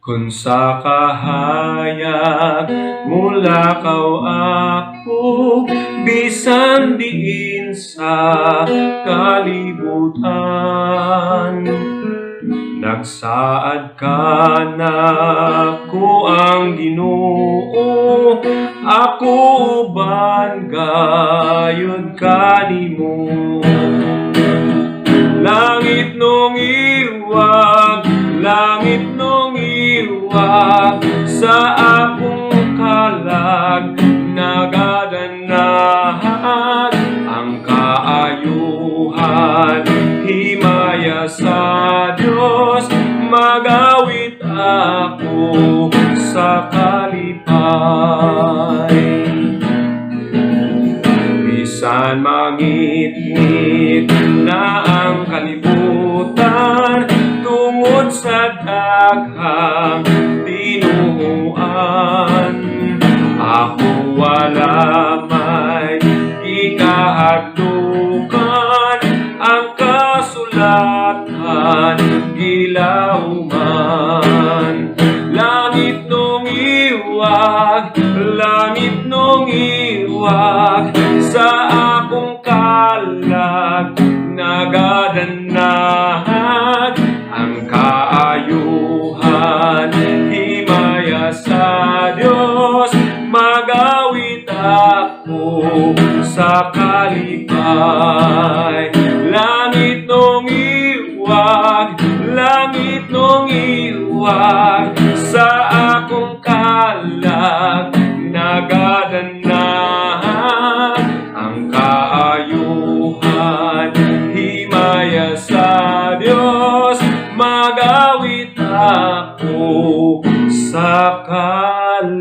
Kung sa kahayag mula kaw ako, bisan diin sa kalibutan. Nagsaad ka na ko ang Ginoo, ako uban gayud kanimo. Langit nung iwag, langit nung iwag, sa akong kalag nagaganahan ang kaayuhan. Himaya sa Diyos, magawit ako sa kalipay. Bisan mangit-ngit na ang kalibutan, tungod sa daghang tinuuan, ako wala may ikahadlukan, ang kasulatan gilauman. Langit nung iwag, langit nung iwag, sa akong kalag nagadanahan ang kaayuhan. Himaya sa Diyos, magawit ako sa kalipay. Langit nung iwag, langit nung iwag, sa akong kalag nagadanahan ang kaayuhan. Himaya sa Diyos, magawit ako sa kalipay.